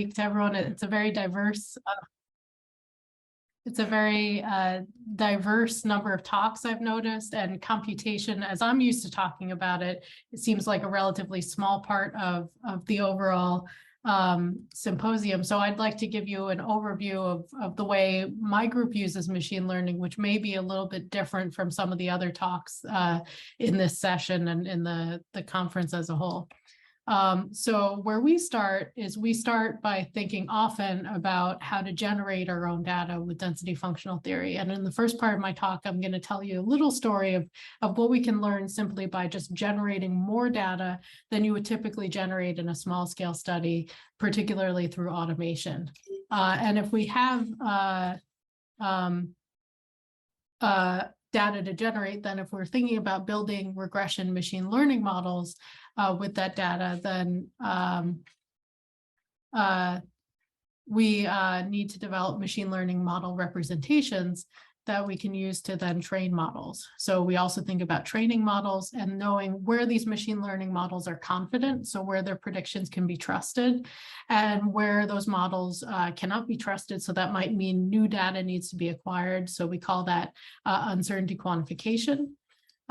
to everyone. It's a very diverse number of talks I've noticed, and computation, as I'm used to talking about it, it seems like a relatively small part of the overall symposium. So I'd like to give you an overview of the way my group uses machine learning, which may be a little bit different from some of the other talks in this session and in the conference as a whole. So where we start is we start by thinking often about how to generate our own data with density functional theory. And in the first part of my talk, I'm going to tell you a little story of what we can learn simply by just generating more data than you would typically generate in a small scale study, particularly through automation. And if we have data to generate, then if we're thinking about building regression machine learning models with that data, then we need to develop machine learning model representations that we can use to then train models. So we also think about training models and knowing where these machine learning models are confident, so where their predictions can be trusted, and where those models cannot be trusted. So that might mean new data needs to be acquired. So we call that uncertainty quantification.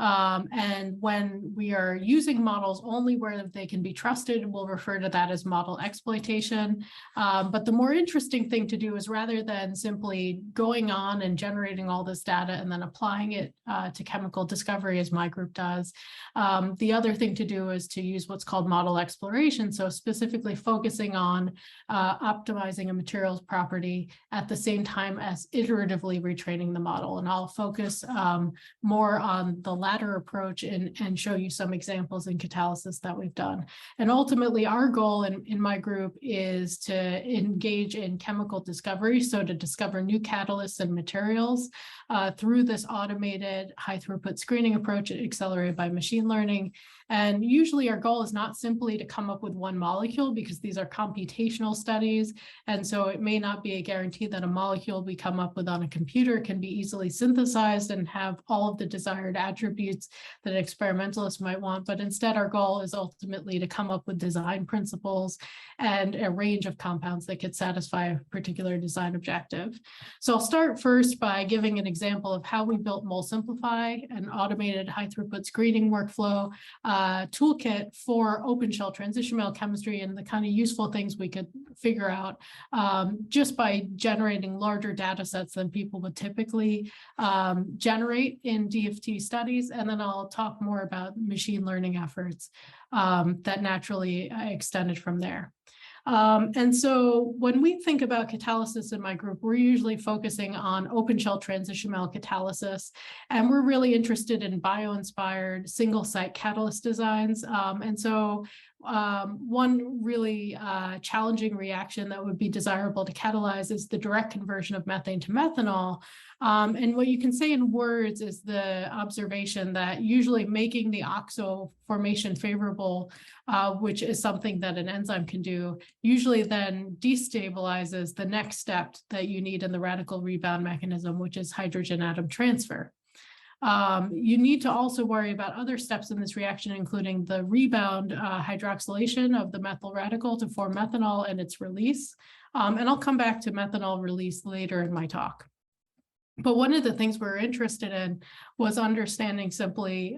And when we are using models only where they can be trusted, we'll refer to that as model exploitation. But the more interesting thing to do is, rather than simply going on and generating all this data and then applying it to chemical discovery, as my group does, the other thing to do is to use what's called model exploration. So specifically focusing on optimizing a material's property at the same time as iteratively retraining the model. And I'll focus more on the latter approach and show you some examples in Catalysis that we've done. And ultimately, our goal in my group is to engage in chemical discovery, so to discover new catalysts and materials through this automated high throughput screening approach accelerated by machine learning. And usually our goal is not simply to come up with one molecule, because these are computational studies. And so it may not be a guarantee that a molecule we come up with on a computer can be easily synthesized and have all of the desired attributes that experimentalists might want. But instead, our goal is ultimately to come up with design principles and a range of compounds that could satisfy a particular design objective. So I'll start first by giving an example of how we built MolSimplify, an automated high throughput screening workflow toolkit for open shell transition metal chemistry, and the kind of useful things we could figure out just by generating larger data sets than people would typically generate in DFT studies. And then I'll talk more about machine learning efforts that naturally extended from there. And so when we think about catalysis in my group, we're usually focusing on open shell transition metal catalysis, and we're really interested in bio-inspired single site catalyst designs. And so one really challenging reaction that would be desirable to catalyze is the direct conversion of methane to methanol. And what you can say in words is the observation that usually making the oxo formation favorable, which is something that an enzyme can do, usually then destabilizes the next step that you need in the radical rebound mechanism, which is hydrogen atom transfer. You need to also worry about other steps in this reaction, including the rebound hydroxylation of the methyl radical to form methanol and its release. And I'll come back to methanol release later in my talk. But one of the things we're interested in was understanding simply,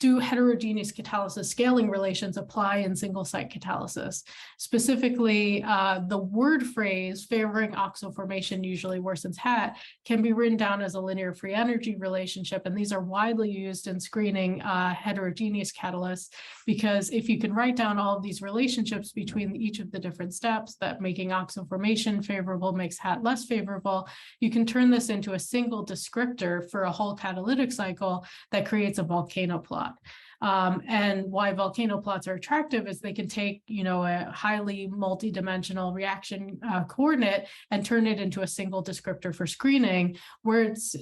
do heterogeneous catalysis scaling relations apply in single site catalysis? Specifically, the word phrase favoring oxo formation usually worsens hat can be written down as a linear free energy relationship. And these are widely used in screening heterogeneous catalysts, because if you can write down all of these relationships between each of the different steps, that making oxo formation favorable makes hat less favorable, you can turn this into a single descriptor for a whole catalytic cycle that creates a volcano plot. And why volcano plots are attractive is they can take, a highly multidimensional reaction coordinate and turn it into a single descriptor for screening. Where it's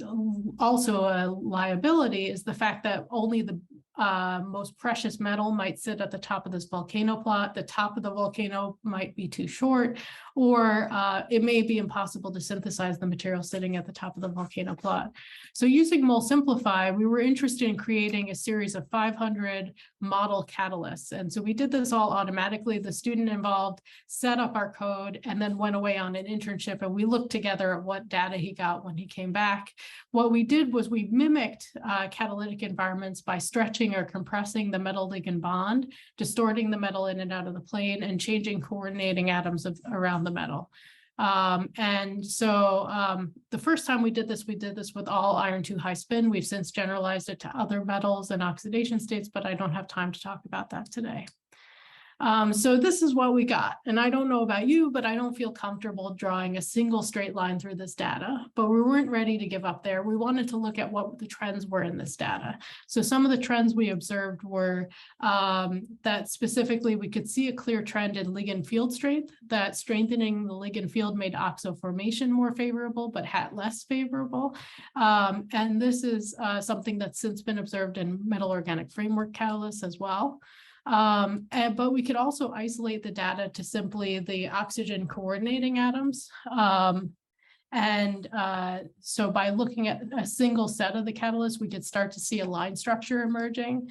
also a liability is the fact that only the most precious metal might sit at the top of this volcano plot. The top of the volcano might be too short, or it may be impossible to synthesize the material sitting at the top of the volcano plot. So using MolSimplify, we were interested in creating a series of 500 model catalysts. And so we did this all automatically. The student involved set up our code and then went away on an internship, and we looked together at what data he got when he came back. What we did was we mimicked catalytic environments by stretching or compressing the metal ligand bond, distorting the metal in and out of the plane, and changing coordinating atoms around the metal. And so the first time we did this with all iron 2 high spin. We've since generalized it to other metals and oxidation states, but I don't have time to talk about that today. So this is what we got. And I don't know about you, but I don't feel comfortable drawing a single straight line through this data, but we weren't ready to give up there. We wanted to look at what the trends were in this data. So some of the trends we observed were that specifically we could see a clear trend in ligand field strength, that strengthening the ligand field made oxo formation more favorable, but HAT less favorable. And this is something that's since been observed in metal organic framework catalysts as well. But we could also isolate the data to simply the oxygen coordinating atoms. So by looking at a single set of the catalysts, we could start to see a line structure emerging.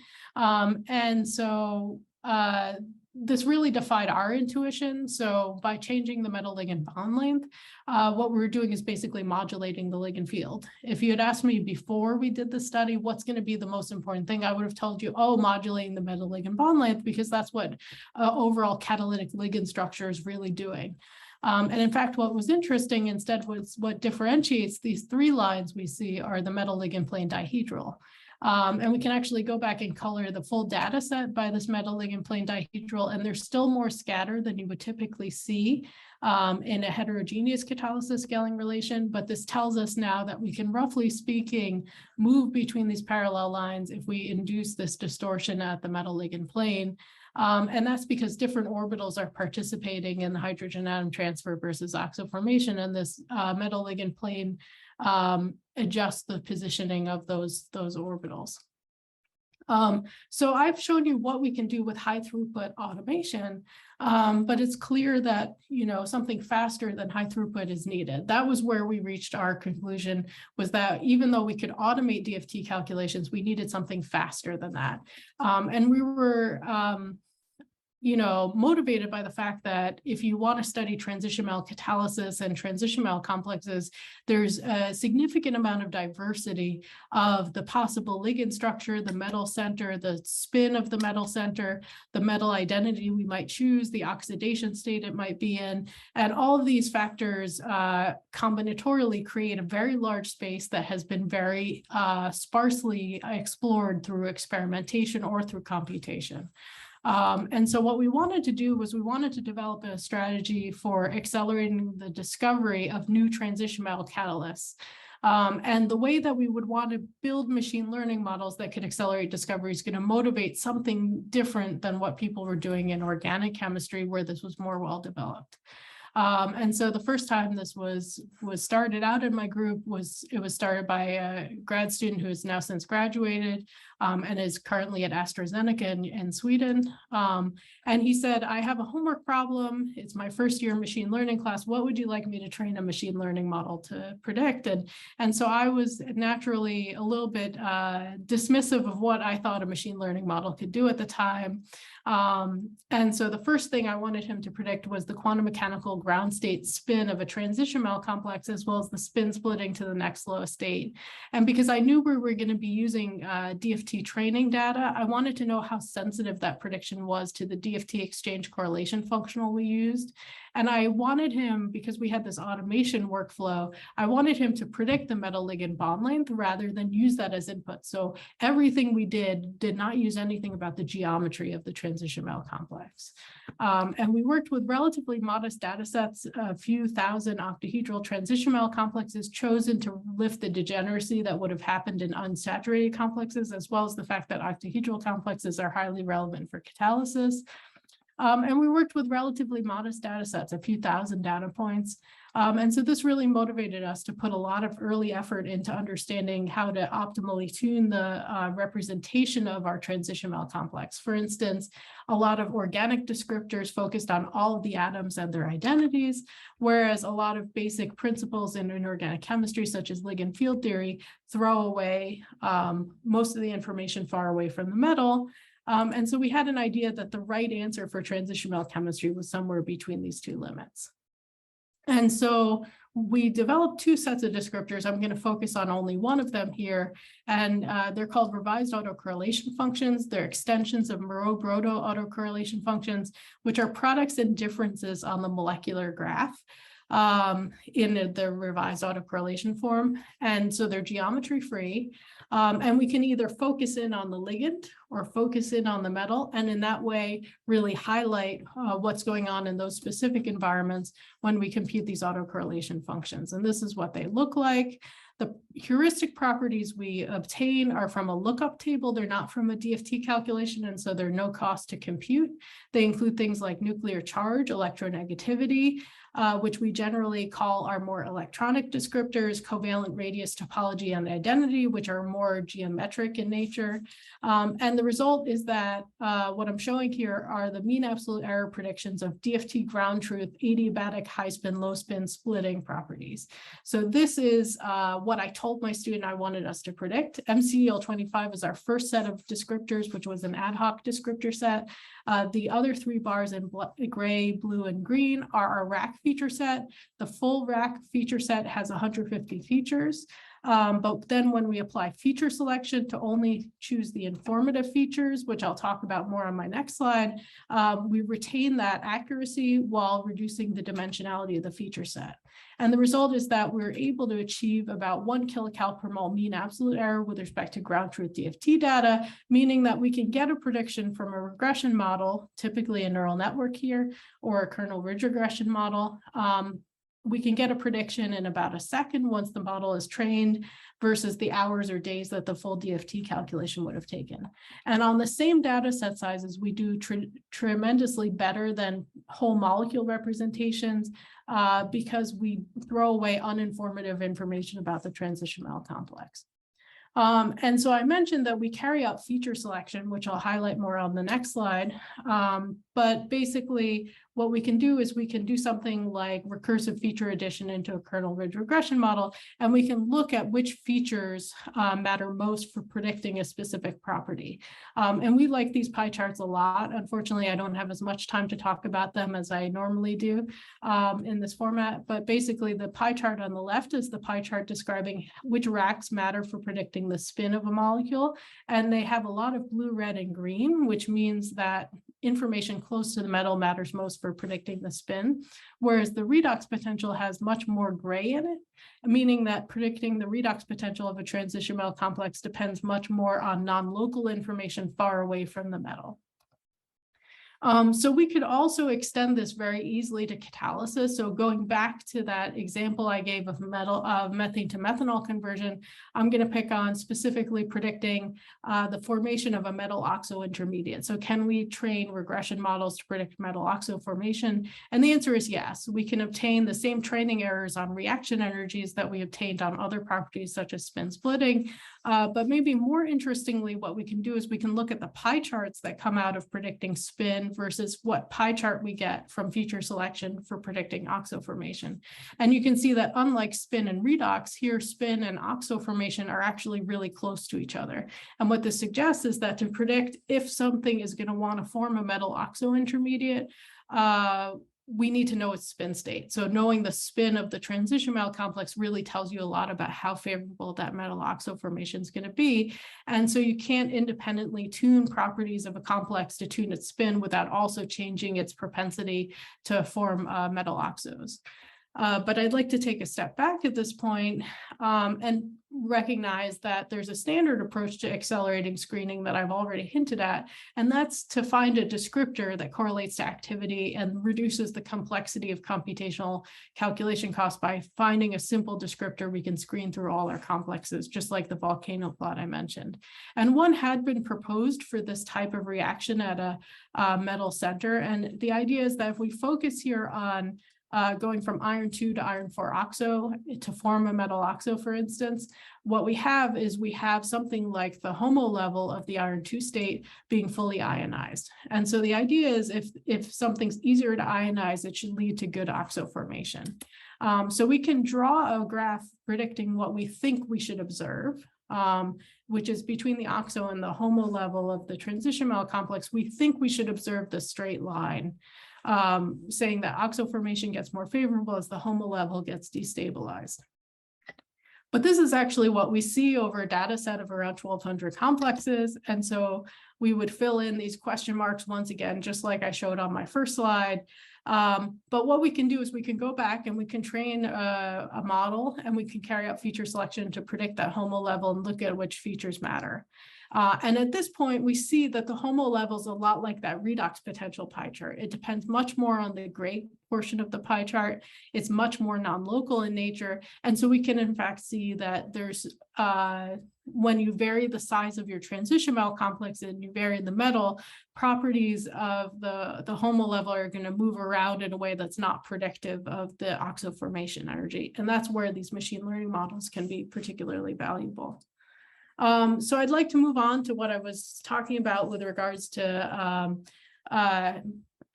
This really defied our intuition. So by changing the metal ligand bond length, what we were doing is basically modulating the ligand field. If you had asked me before we did the study, what's going to be the most important thing, I would have told you, oh, modulating the metal ligand bond length, because that's what overall catalytic ligand structure is really doing. And in fact, what was interesting instead was what differentiates these 3 lines we see are the metal ligand plane dihedral. And we can actually go back and color the full data set by this metal ligand plane dihedral, and they're still more scattered than you would typically see in a heterogeneous catalysis scaling relation. But this tells us now that we can, roughly speaking, move between these parallel lines if we induce this distortion at the metal ligand plane. And that's because different orbitals are participating in the hydrogen atom transfer versus oxo formation, and this metal ligand plane adjust the positioning of those orbitals. So I've shown you what we can do with high throughput automation, but it's clear that, you know, something faster than high throughput is needed. That was where we reached our conclusion, was that even though we could automate DFT calculations, we needed something faster than that. And we were motivated by the fact that if you want to study transition metal catalysis and transition metal complexes, there's a significant amount of diversity of the possible ligand structure, the metal center, the spin of the metal center, the metal identity we might choose, the oxidation state it might be in, and all of these factors combinatorially create a very large space that has been very sparsely explored through experimentation or through computation. And so what we wanted to do was we wanted to develop a strategy for accelerating the discovery of new transition metal catalysts. And the way that we would want to build machine learning models that could accelerate discovery is going to motivate something different than what people were doing in organic chemistry, where this was more well developed. And so the first time this was started out in my group was started by a grad student who has now since graduated and is currently at AstraZeneca in Sweden. And he said, I have a homework problem. It's my first year machine learning class. What would you like me to train a machine learning model to predict? And so I was naturally a little bit dismissive of what I thought a machine learning model could do at the time. And so the first thing I wanted him to predict was the quantum mechanical ground state spin of a transition metal complex, as well as the spin splitting to the next lowest state. And because I knew we were going to be using DFT training data, I wanted to know how sensitive that prediction was to the DFT exchange correlation functional we used. And I wanted him, because we had this automation workflow, I wanted him to predict the metal ligand bond length rather than use that as input. So everything we did not use anything about the geometry of the transition metal complex. And we worked with relatively modest data sets, a few thousand octahedral transition metal complexes chosen to lift the degeneracy that would have happened in unsaturated complexes, as well as the fact that octahedral complexes are highly relevant for catalysis. And we worked with relatively modest data sets, a few thousand data points. And so this really motivated us to put a lot of early effort into understanding how to optimally tune the representation of our transition metal complex. For instance, a lot of organic descriptors focused on all of the atoms and their identities, whereas a lot of basic principles in inorganic chemistry, such as ligand field theory, throw away most of the information far away from the metal. And so we had an idea that the right answer for transition metal chemistry was somewhere between these two limits. And so we developed two sets of descriptors. I'm going to focus on only one of them here, and they're called revised autocorrelation functions. They're extensions of Moreau-Brodeau autocorrelation functions, which are products and differences on the molecular graph in the revised autocorrelation form. And so they're geometry free. And we can either focus in on the ligand or focus in on the metal, and in that way really highlight what's going on in those specific environments when we compute these autocorrelation functions. And this is what they look like. The heuristic properties we obtain are from a lookup table. They're not from a DFT calculation, and so they're no cost to compute. They include things like nuclear charge, electronegativity, which we generally call our more electronic descriptors, covalent radius, topology, and identity, which are more geometric in nature. And the result is that what I'm showing here are the mean absolute error predictions of DFT ground truth, adiabatic high spin, low spin splitting properties. So this is what I told my student I wanted us to predict. MCEL25 is our first set of descriptors, which was an ad hoc descriptor set. The other three bars in gray, blue, and green are our rack feature set. The full rack feature set has 150 features. But then when we apply feature selection to only choose the informative features, which I'll talk about more on my next slide, we retain that accuracy while reducing the dimensionality of the feature set. And the result is that we're able to achieve about 1 kilocal per mole mean absolute error with respect to ground truth DFT data, meaning that we can get a prediction from a regression model, typically a neural network here, or a kernel ridge regression model. We can get a prediction in about a second once the model is trained versus the hours or days that the full DFT calculation would have taken. And on the same data set sizes, we do tremendously better than whole molecule representations because we throw away uninformative information about the transition metal complex. And so I mentioned that we carry out feature selection, which I'll highlight more on the next slide. But basically, what we can do is we can do something like recursive feature addition into a kernel ridge regression model, and we can look at which features matter most for predicting a specific property. And we like these pie charts a lot. Unfortunately, I don't have as much time to talk about them as I normally do in this format. But basically, the pie chart on the left is the pie chart describing which racks matter for predicting the spin of a molecule. And they have a lot of blue, red, and green, which means that information close to the metal matters most for predicting the spin, whereas the redox potential has much more gray in it, meaning that predicting the redox potential of a transition metal complex depends much more on non-local information far away from the metal. So we could also extend this very easily to catalysis. So going back to that example I gave of methane to methanol conversion, I'm going to pick on specifically predicting the formation of a metal oxo intermediate. So can we train regression models to predict metal oxo formation? And the answer is yes. We can obtain the same training errors on reaction energies that we obtained on other properties such as spin splitting. But maybe more interestingly, what we can do is we can look at the pie charts that come out of predicting spin versus what pie chart we get from feature selection for predicting oxo formation. And you can see that unlike spin and redox, here spin and oxo formation are actually really close to each other. And what this suggests is that to predict if something is going to want to form a metal oxo intermediate, we need to know its spin state. So knowing the spin of the transition metal complex really tells you a lot about how favorable that metal oxo formation is going to be. And so you can't independently tune properties of a complex to tune its spin without also changing its propensity to form metal oxos. But I'd like to take a step back at this point and recognize that there's a standard approach to accelerating screening that I've already hinted at, and that's to find a descriptor that correlates to activity and reduces the complexity of computational calculation costs by finding a simple descriptor we can screen through all our complexes, just like the volcano plot I mentioned. And one had been proposed for this type of reaction at a metal center, and the idea is that if we focus here on going from iron 2 to iron 4 oxo to form a metal oxo, for instance, what we have is we have something like the HOMO level of the iron 2 state being fully ionized. And so the idea is if something's easier to ionize, it should lead to good oxo formation. So we can draw a graph predicting what we think we should observe, which is between the oxo and the HOMO level of the transition metal complex. We think we should observe the straight line, saying that oxo formation gets more favorable as the HOMO level gets destabilized. But this is actually what we see over a data set of around 1,200 complexes. And so we would fill in these question marks once again, just like I showed on my first slide. But what we can do is we can go back and we can train a model, and we can carry out feature selection to predict that HOMO level and look at which features matter. And at this point, we see that the HOMO level is a lot like that redox potential pie chart. It depends much more on the gray portion of the pie chart. It's much more non-local in nature. And so we can, in fact, see that there's, when you vary the size of your transition metal complex and you vary the metal, properties of the HOMO level are going to move around in a way that's not predictive of the oxo formation energy. And that's where these machine learning models can be particularly valuable. So I'd like to move on to what I was talking about with regards to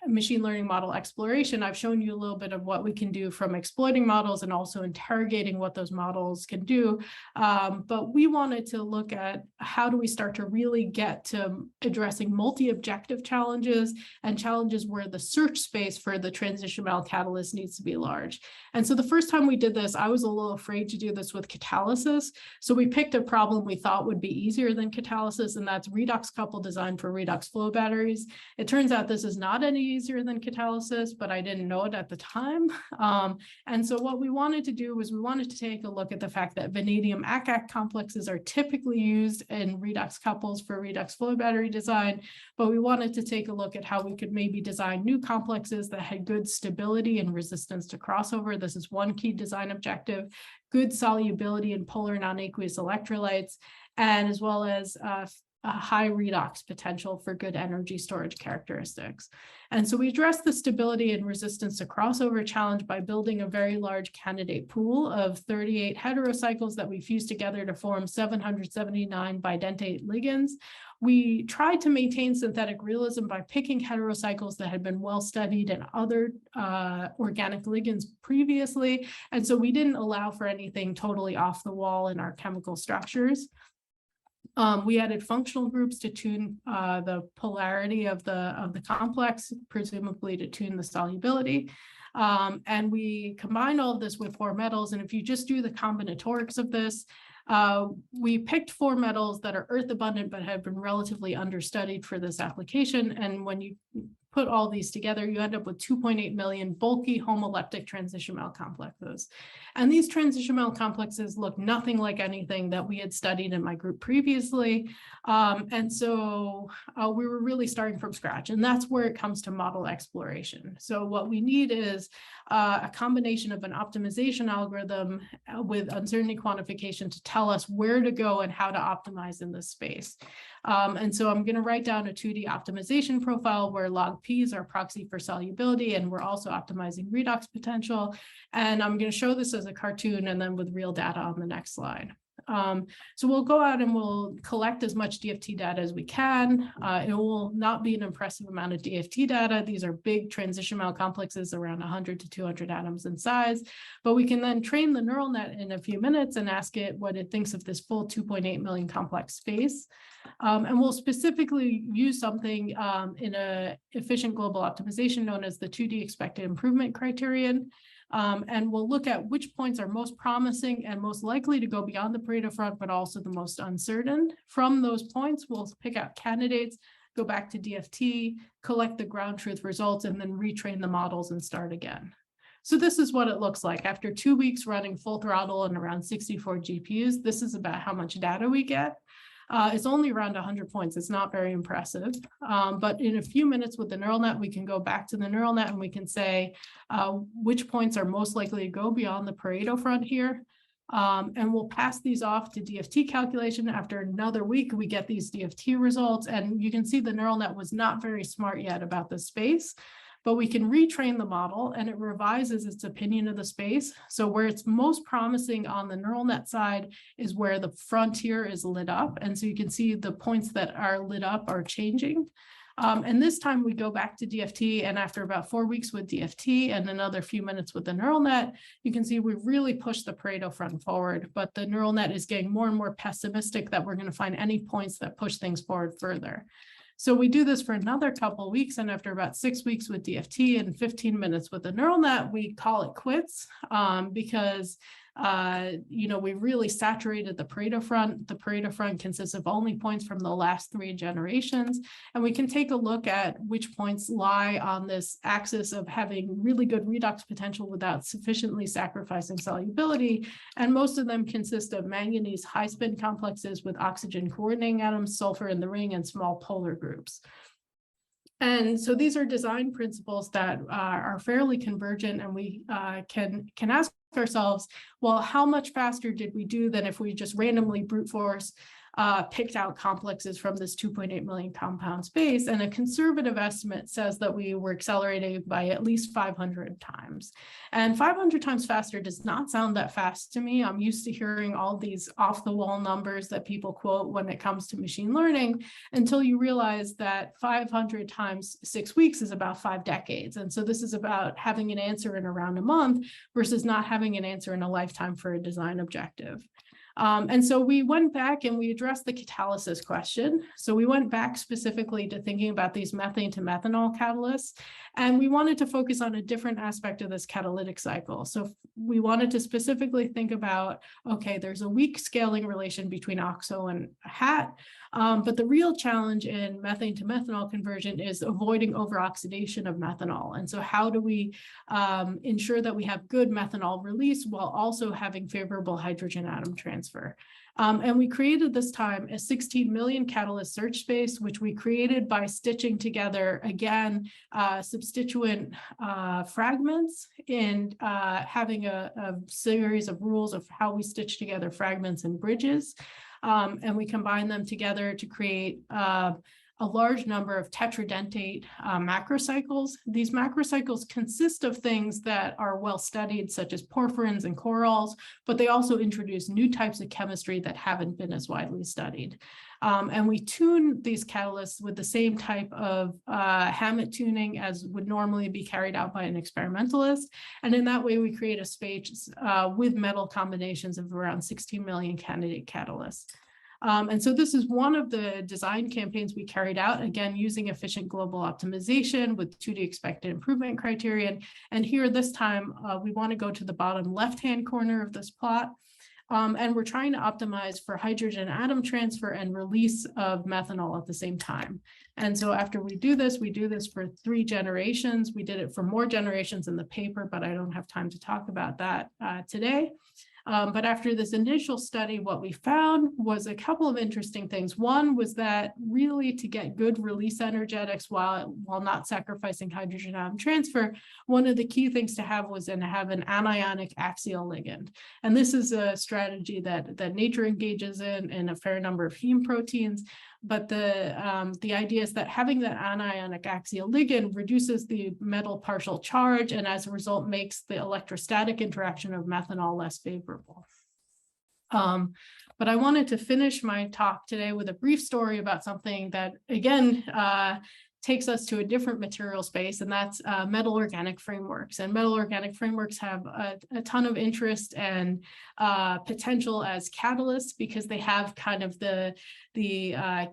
machine learning model exploration. I've shown you a little bit of what we can do from exploiting models and also interrogating what those models can do. But we wanted to look at how do we start to really get to addressing multi-objective challenges and challenges where the search space for the transition metal catalyst needs to be large. And so the first time we did this, I was a little afraid to do this with catalysis. So we picked a problem we thought would be easier than catalysis, and that's redox couple design for redox flow batteries. It turns out this is not any easier than catalysis, but I didn't know it at the time. And so what we wanted to do was we wanted to take a look at the fact that vanadium ACAC complexes are typically used in redox couples for redox flow battery design, but we wanted to take a look at how we could maybe design new complexes that had good stability and resistance to crossover. This is one key design objective, good solubility in polar non-aqueous electrolytes, and as well as a high redox potential for good energy storage characteristics. And so we addressed the stability and resistance to crossover challenge by building a very large candidate pool of 38 heterocycles that we fused together to form 779 bidentate ligands. We tried to maintain synthetic realism by picking heterocycles that had been well studied in other organic ligands previously. And so we didn't allow for anything totally off the wall in our chemical structures. We added functional groups to tune the polarity of the complex, presumably to tune the solubility. And we combined all of this with 4 metals. And if you just do the combinatorics of this, we picked 4 metals that are earth abundant but have been relatively understudied for this application. And when you put all these together, you end up with 2.8 million bulky homoleptic transition metal complexes. And these transition metal complexes look nothing like anything that we had studied in my group previously. And so we were really starting from scratch, and that's where it comes to model exploration. So what we need is a combination of an optimization algorithm with uncertainty quantification to tell us where to go and how to optimize in this space. And so I'm going to write down a 2D optimization profile where log P is our proxy for solubility, and we're also optimizing redox potential. And I'm going to show this as a cartoon and then with real data on the next slide. So we'll go out and we'll collect as much DFT data as we can. It will not be an impressive amount of DFT data. These are big transition metal complexes, around 100 to 200 atoms in size, but we can then train the neural net in a few minutes and ask it what it thinks of this full 2.8 million complex space. And we'll specifically use something in an efficient global optimization known as the 2D expected improvement criterion. And we'll look at which points are most promising and most likely to go beyond the Pareto front, but also the most uncertain. From those points, we'll pick out candidates, go back to DFT, collect the ground truth results, and then retrain the models and start again. So this is what it looks like. After 2 weeks running full throttle and around 64 GPUs, this is about how much data we get. It's only around 100 points. It's not very impressive. But in a few minutes with the neural net, we can go back to the neural net and we can say which points are most likely to go beyond the Pareto front here. And we'll pass these off to DFT calculation. After another week, we get these DFT results. And you can see the neural net was not very smart yet about the space. But we can retrain the model and it revises its opinion of the space. So where it's most promising on the neural net side is where the frontier is lit up. And so you can see the points that are lit up are changing. And this time we go back to DFT, and after about 4 weeks with DFT and another few minutes with the neural net, you can see we've really pushed the Pareto front forward, but the neural net is getting more and more pessimistic that we're going to find any points that push things forward further. So we do this for another couple of weeks, and after about 6 weeks with DFT and 15 minutes with the neural net, we call it quits because we really saturated the Pareto front. The Pareto front consists of only points from the last 3 generations, and we can take a look at which points lie on this axis of having really good redox potential without sufficiently sacrificing solubility. And most of them consist of manganese high spin complexes with oxygen coordinating atoms, sulfur in the ring, and small polar groups. And so these are design principles that are fairly convergent, and we can ask ourselves, well, how much faster did we do than if we just randomly brute force picked out complexes from this 2.8 million compound space? And a conservative estimate says that we were accelerating by at least 500 times. And 500 times faster does not sound that fast to me. I'm used to hearing all these off-the-wall numbers that people quote when it comes to machine learning, until you realize that 500 times 6 weeks is about 5 decades. And so this is about having an answer in around a month versus not having an answer in a lifetime for a design objective. And so we went back and we addressed the catalysis question. So we went back specifically to thinking about these methane-to-methanol catalysts, and we wanted to focus on a different aspect of this catalytic cycle. So we wanted to specifically think about, okay, there's a weak scaling relation between OXO and HAT, but the real challenge in methane-to-methanol conversion is avoiding overoxidation of methanol. And so how do we ensure that we have good methanol release while also having favorable hydrogen atom transfer? And we created this time a 16 million catalyst search space, which we created by stitching together, again, substituent fragments and having a series of rules of how we stitch together fragments and bridges. And we combine them together to create a large number of tetradentate macrocycles. These macrocycles consist of things that are well studied, such as porphyrins and chorals, but they also introduce new types of chemistry that haven't been as widely studied. And we tune these catalysts with the same type of Hammett tuning as would normally be carried out by an experimentalist. And in that way, we create a space with metal combinations of around 16 million candidate catalysts. And so this is one of the design campaigns we carried out, again, using efficient global optimization with 2D expected improvement criterion. And here this time, we want to go to the bottom left-hand corner of this plot. And we're trying to optimize for hydrogen atom transfer and release of methanol at the same time. And so after we do this for 3 generations. We did it for more generations in the paper, but I don't have time to talk about that today. But after this initial study, what we found was a couple of interesting things. One was that really to get good release energetics while not sacrificing hydrogen atom transfer, one of the key things to have was to have an anionic axial ligand. And this is a strategy that nature engages in a fair number of heme proteins. But the idea is that having that anionic axial ligand reduces the metal partial charge, and as a result makes the electrostatic interaction of methanol less favorable. But I wanted to finish my talk today with a brief story about something that, again, takes us to a different material space, and that's metal organic frameworks. And metal organic frameworks have a ton of interest and potential as catalysts because they have kind of the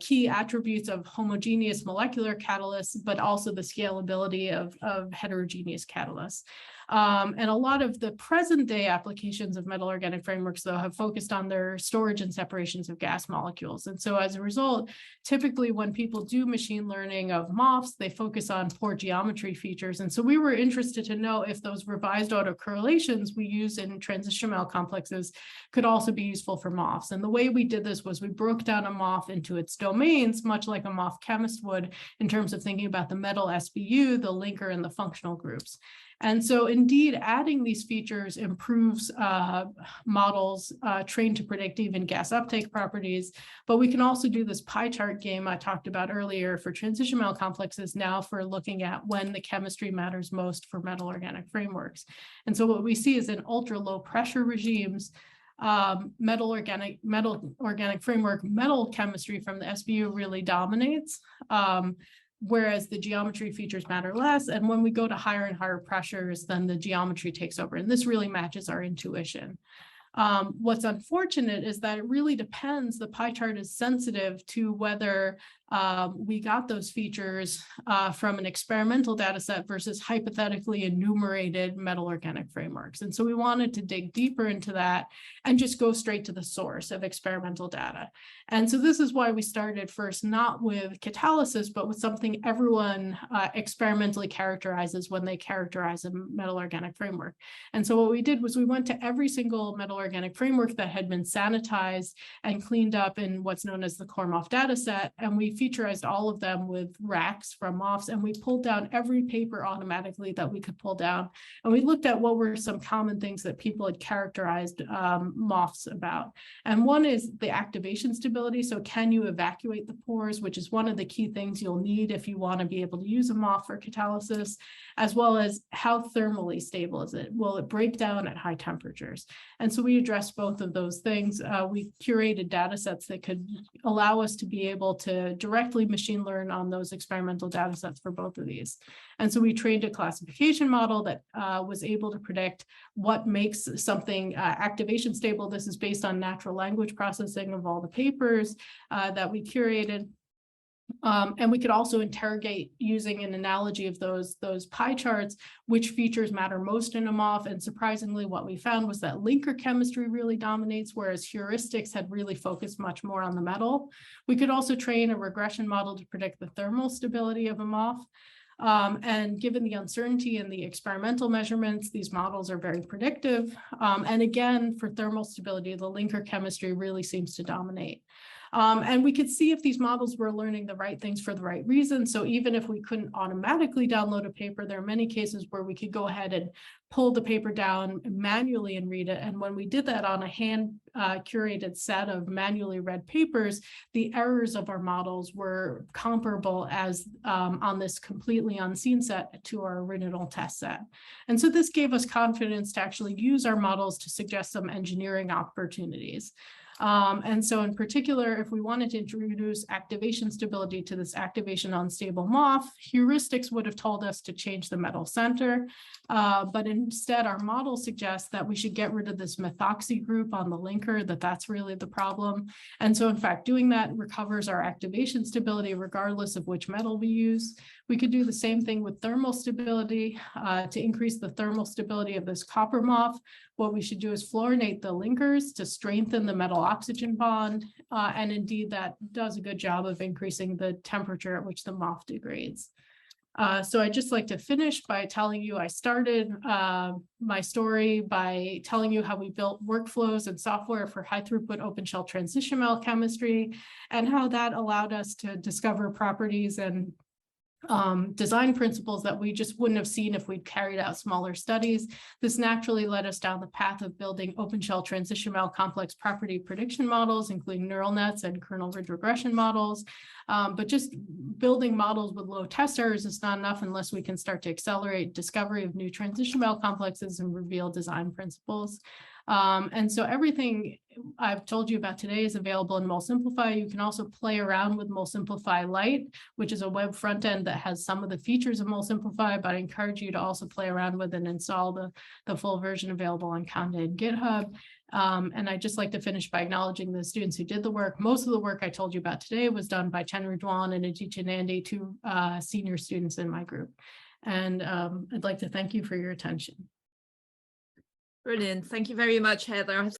key attributes of homogeneous molecular catalysts, but also the scalability of heterogeneous catalysts. And a lot of the present day applications of metal organic frameworks, though, have focused on their storage and separations of gas molecules. And so as a result, typically when people do machine learning of MOFS, they focus on pore geometry features. And so we were interested to know if those revised autocorrelations we use in transition metal complexes could also be useful for MOFs. And the way we did this was we broke down a MOF into its domains, much like a MOF chemist would, in terms of thinking about the metal SBU, the linker, and the functional groups. And so indeed, adding these features improves models trained to predict even gas uptake properties. But we can also do this pie chart game I talked about earlier for transition metal complexes now for looking at when the chemistry matters most for metal organic frameworks. And so what we see is in ultra low pressure regimes, metal organic framework metal chemistry from the SBU really dominates. Whereas the geometry features matter less. And when we go to higher and higher pressures, then the geometry takes over. And this really matches our intuition. What's unfortunate is that it really depends. The pie chart is sensitive to whether we got those features from an experimental data set versus hypothetically enumerated metal organic frameworks. And so we wanted to dig deeper into that and just go straight to the source of experimental data. And so this is why we started first, not with catalysis, but with something everyone experimentally characterizes when they characterize a metal organic framework. And so what we did was we went to every single metal organic framework that had been sanitized and cleaned up in what's known as the core MOF data set, and we featurized all of them with racks from MOFs, and we pulled down every paper automatically that we could pull down. And we looked at what were some common things that people had characterized MOFs about. And one is the activation stability. So can you evacuate the pores, which is one of the key things you'll need if you want to be able to use a MOF for catalysis, as well as how thermally stable is it? Will it break down at high temperatures? And so we addressed both of those things. We curated data sets that could allow us to be able to directly machine learn on those experimental data sets for both of these. And so we trained a classification model that was able to predict what makes something activation stable. This is based on natural language processing of all the papers that we curated. And we could also interrogate using an analogy of those pie charts, which features matter most in a MOF. And surprisingly, what we found was that linker chemistry really dominates, whereas heuristics had really focused much more on the metal. We could also train a regression model to predict the thermal stability of a MOF. And given the uncertainty in the experimental measurements, these models are very predictive. And again, for thermal stability, the linker chemistry really seems to dominate. And we could see if these models were learning the right things for the right reasons. So even if we couldn't automatically download a paper, there are many cases where we could go ahead and pull the paper down manually and read it. And when we did that on a hand curated set of manually read papers, the errors of our models were comparable as on this completely unseen set to our original test set. And so this gave us confidence to actually use our models to suggest some engineering opportunities. And so in particular, if we wanted to introduce activation stability to this activation unstable MOF, heuristics would have told us to change the metal center. But instead, our model suggests that we should get rid of this methoxy group on the linker, that's really the problem. And so in fact, doing that recovers our activation stability regardless of which metal we use. We could do the same thing with thermal stability to increase the thermal stability of this copper MOF. What we should do is fluorinate the linkers to strengthen the metal oxygen bond. And indeed, that does a good job of increasing the temperature at which the MOF degrades. So I'd just like to finish by telling you I started my story by telling you how we built workflows and software for high throughput open shell transition metal chemistry and how that allowed us to discover properties and design principles that we just wouldn't have seen if we'd carried out smaller studies. This naturally led us down the path of building open shell transition metal complex property prediction models, including neural nets and kernel ridge regression models. But just building models with low test errors is not enough unless we can start to accelerate discovery of new transition metal complexes and reveal design principles. And so everything I've told you about today is available in MolSimplify. You can also play around with MolSimplify Lite, which is a web front end that has some of the features of MolSimplify, but I encourage you to also play around with and install the full version available on Conda and GitHub. And I'd just like to finish by acknowledging the students who did the work. Most of the work I told you about today was done by Chenry Dwan and Aditya Nandi, two senior students in my group. And I'd like to thank you for your attention. Brilliant. Thank you very much, Heather.